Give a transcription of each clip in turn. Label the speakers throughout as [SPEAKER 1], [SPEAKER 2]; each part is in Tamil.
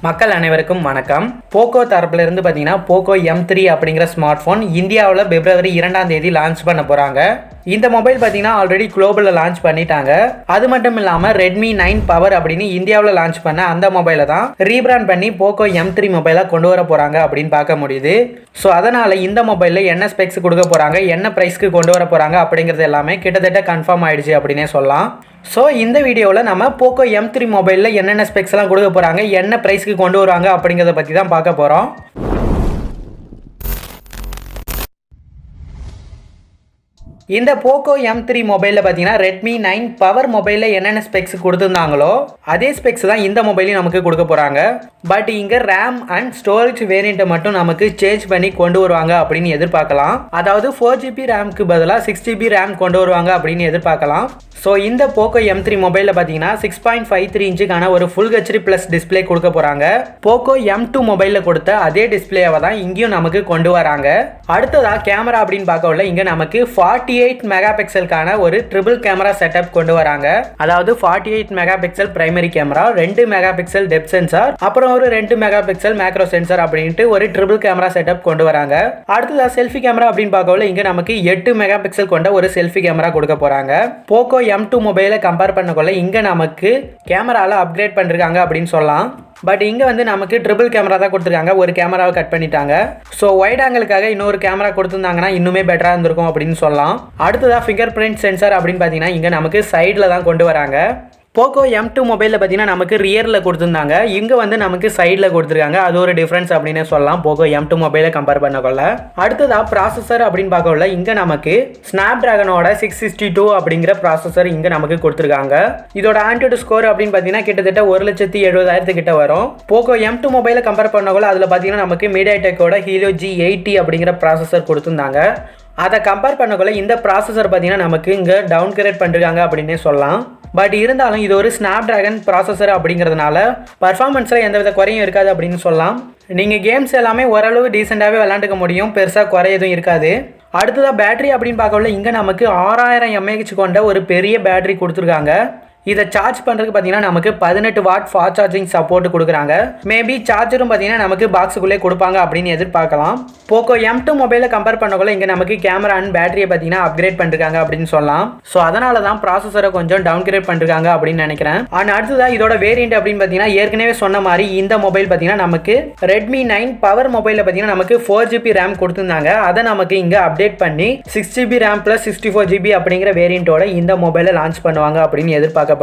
[SPEAKER 1] மக்கள் அனைவருக்கும் வணக்கம். போக்கோ தரப்புல இருந்து பாத்தீங்கன்னா போக்கோ M3 அப்படிங்கிற ஸ்மார்ட் போன் இந்தியாவில் பிப்ரவரி 2ஆம் தேதி லான்ச் பண்ண போறாங்க. இந்த மொபைல் பாத்தீங்கன்னா ஆல்ரெடி குளோபல்ல லான்ச் பண்ணிட்டாங்க. அது மட்டும் இல்லாம Redmi 9 பவர் அப்படின்னு இந்தியாவில் லான்ச் பண்ண அந்த மொபைலை தான் ரீபிராண்ட் பண்ணி போக்கோ M3 மொபைலா கொண்டு வர போறாங்க அப்படின்னு பார்க்க முடியுது. ஸோ அதனால இந்த மொபைல்ல என்ன ஸ்பெக்ஸ் கொடுக்க போறாங்க, என்ன பிரைஸ்க்கு கொண்டு வர போறாங்க அப்படிங்கிறது எல்லாமே கிட்டத்தட்ட கன்ஃபார்ம் ஆயிடுச்சு அப்படின்னே சொல்லலாம். ஸோ இந்த வீடியோவில் நம்ம போக்கோ M3 மொபைலில் என்னென்ன ஸ்பெக்ஸ்லாம் கொடுக்க போகிறாங்க, என்ன ப்ரைஸ்க்கு கொண்டு வருவாங்க அப்படிங்கிறத பற்றி தான் பார்க்க போகிறோம். இந்த போக்கோ M3 மொபைலில் பார்த்தீங்கன்னா Redmi 9 பவர் மொபைலில் என்னென்ன ஸ்பெக்ஸ் கொடுத்துருந்தாங்களோ அதே ஸ்பெக்ஸ் தான் இந்த மொபைலையும் நமக்கு கொடுக்க போகிறாங்க. பட் இங்கே ரேம் அண்ட் ஸ்டோரேஜ் வேரியண்ட்டை மட்டும் நமக்கு சேஞ்ச் பண்ணி கொண்டு வருவாங்க அப்படின்னு எதிர்பார்க்கலாம். அதாவது 4GB ரேமுக்கு பதிலாக 6GB ரேம் கொண்டு வருவாங்க அப்படின்னு எதிர்பார்க்கலாம். ஸோ இந்த போக்கோ M3 மொபைலில் பார்த்தீங்கன்னா 6.53 இன்ச்சுக்கான ஒரு ஃபுல் HD ப்ளஸ் டிஸ்பிளே கொடுக்க போகிறாங்க. போக்கோ M2 மொபைலில் கொடுத்த அதே டிஸ்பிளேவை தான் இங்கேயும் நமக்கு கொண்டு வராங்க. அடுத்ததாக கேமரா அப்படின்னு பார்க்கல இங்கே நமக்கு 48 மெகா பிக்சலுக்கான ஒரு ட்ரிபிள் கேமரா செட்டப் கொண்டு வராங்க. அதாவது 48 mega pixel primary camera, 2 mega pixel depth sensor, அப்புறம் ஒரு 2 மெகா பிக்சல் மேக்ரோ சென்சார் அப்படின்ட்டு ஒரு ட்ரிபிள் கேமரா செட்டப் கொண்டு வராங்க. அடுத்ததாக செல்ஃபி கேமரா அப்படின்னு பார்க்கல இங்கே நமக்கு 8 மெகா பிக்சல் கொண்ட ஒரு செல்ஃபி கேமரா கொடுக்க போறாங்க. போக்கோ M2 மொபைலை கம்பேர் பண்ணக்குள்ள இங்கே நமக்கு கேமரால அப்கிரேட் பண்ணிருக்காங்க அப்படின்னு சொல்லலாம். பட் இங்கே வந்து நமக்கு ட்ரிபிள் கேமரா தான் கொடுத்துருக்காங்க, ஒரு கேமராவை கட் பண்ணிட்டாங்க. ஸோ வைட் ஆங்கிளுக்காக இன்னொரு கேமரா கொடுத்துருந்தாங்கன்னா இன்னுமே பெட்டராக இருந்திருக்கும் அப்படின்னு சொல்லலாம். அடுத்ததாக ஃபிங்கர் பிரிண்ட் சென்சார் அப்படின்னு பார்த்தீங்கன்னா இங்கே நமக்கு சைடில் தான் கொண்டு வராங்க. போக்கோ M2 மொபைலில் பார்த்தீங்கன்னா நமக்கு ரியரில் கொடுத்துருந்தாங்க, இங்கே வந்து நமக்கு சைடில் கொடுத்துருக்காங்க. அது ஒரு டிஃப்ரென்ஸ் அப்படின்னு சொல்லலாம் போக்கோ M2 மொபைலை கம்பேர் பண்ணக்கொள்ள. அடுத்ததாக ப்ராசஸர் அப்படின்னு பார்க்கல இங்கே நமக்கு ஸ்னாப்டிராகனோட 662 அப்படிங்கிற ப்ராசஸர் இங்கே நமக்கு கொடுத்துருக்காங்க. இதோட ஆண்ட்ராய்டு ஸ்கோர் அப்படின்னு பார்த்தீங்கன்னா கிட்டத்தட்ட 1,70,000 கிட்ட வரும். போக்கோ M2 மொபைலை கம்பேர் பண்ணக்கொள்ள அதில் பார்த்தீங்கன்னா நமக்கு மீடியாடெக்கோட ஹீலோ G80 அப்படிங்கிற ப்ராசஸர் கொடுத்துருந்தாங்க. அதை கம்பேர் பண்ணக்குள்ள இந்த ப்ராசஸர் பார்த்தீங்கன்னா நமக்கு இங்கே டவுன் கிரேட் பண்ணிருக்காங்க அப்படின்னே சொல்லலாம். பட் இருந்தாலும் இது ஒரு ஸ்னாப்டிராகன் ப்ராசஸர் அப்படிங்கிறதுனால பர்ஃபார்மன்ஸில் எந்தவித குறையும் இருக்காது அப்படின்னு சொல்லலாம். நீங்கள் கேம்ஸ் எல்லாமே ஓரளவு டீசெண்டாகவே விளாண்டுக்க முடியும், பெருசாக குறை எதுவும் இருக்காது. அடுத்ததாக பேட்டரி அப்படின்னு பார்க்கல இங்கே நமக்கு 6000 mAh கொண்ட ஒரு பெரிய பேட்டரி கொடுத்துருக்காங்க. இதை சார்ஜ் பண்ணுறதுக்கு பார்த்தீங்கன்னா நமக்கு 18 வாட் ஃபாஸ்ட் சார்ஜிங் சப்போர்ட் கொடுக்குறாங்க. மேபி சார்ஜரும் பார்த்தீங்கன்னா நமக்கு பாக்ஸுக்குள்ளே கொடுப்பாங்க அப்படின்னு எதிர்பார்க்கலாம். போக்கோ M2 மொபைலை கம்பேர் பண்ணக்குள்ள இங்கே நமக்கு கேமரா அண்ட் பேட்டரியை பார்த்தீங்கன்னா அப்கிரேட் பண்ணிருக்காங்க அப்படின்னு சொல்லலாம். ஸோ அதனால தான் ப்ராசஸரை கொஞ்சம் டவுன் கிரேட் பண்ணிருக்காங்க அப்படின்னு நினைக்கிறேன். அண்ட் அடுத்ததாக இதோட வேரியண்ட் அப்படின்னு பார்த்தீங்கன்னா ஏற்கனவே சொன்ன மாதிரி இந்த மொபைல் பார்த்தீங்கன்னா நமக்கு Redmi 9 பவர் மொபைலில் பார்த்தீங்கன்னா நமக்கு 4GB ரேம் கொடுத்துருந்தாங்க. அதை நமக்கு இங்கே அப்டேட் பண்ணி 6GB ரேம் ப்ளஸ் 64GB அப்படிங்கிற வேரியண்ட்டோட இந்த மொபைலை லான்ச் பண்ணுவாங்க அப்படின்னு எதிர்பார்க்க.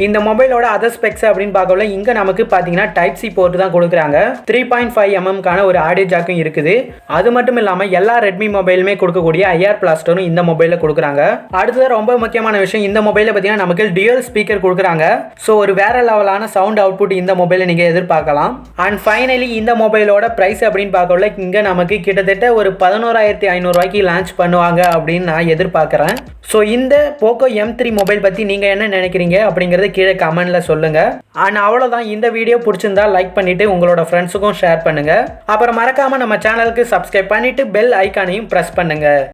[SPEAKER 1] இந்த மொபைலோட அதர் ஸ்பெக்ஸ் அப்படின்னு பார்க்கல இங்க நமக்கு பாத்தீங்கன்னா டைப் சி போர்ட் தான் கொடுக்குறாங்க. 3.5mm கான ஒரு ஆடியோ ஜாக்கும் இருக்குது. அது மட்டும் இல்லாம எல்லா Redmi மொபைலுமே கொடுக்கக்கூடிய IR பிளாஸ்டரும் இந்த மொபைல்ல கொடுக்குறாங்க. அடுத்தது ரொம்ப முக்கியமான விஷயம், இந்த மொபைல்ல பாத்தீங்கன்னா நமக்கு டியூயல் ஸ்பீக்கர் கொடுக்குறாங்க. ஸோ ஒரு வேற லெவலான சவுண்ட் அவுட்புட் இந்த மொபைலை நீங்க எதிர்பார்க்கலாம். அண்ட் ஃபைனலி இந்த மொபைலோட பிரைஸ் அப்படின்னு பார்க்கல இங்க நமக்கு கிட்டத்தட்ட ஒரு 11,500 லான்ச் பண்ணுவாங்க அப்படின்னு நான் எதிர்பார்க்கிறேன். ஸோ இந்த போக்கோ M3 மொபைல் பத்தி நீங்க என்ன நினைக்கிறீங்க அப்படிங்கறது கீழே கமெண்ட்ல சொல்லுங்க. அண்ட் அவ்வளவுதான், இந்த வீடியோ பிடிச்சிருந்தா லைக் பண்ணிட்டு உங்களோட ஃப்ரெண்ட்ஸுக்கும் ஷேர் பண்ணுங்க. அப்புறம் மறக்காம நம்ம சேனலுக்கு சப்ஸ்கிரைப் பண்ணிட்டு பெல் ஐகானையும் பிரஸ் பண்ணுங்க.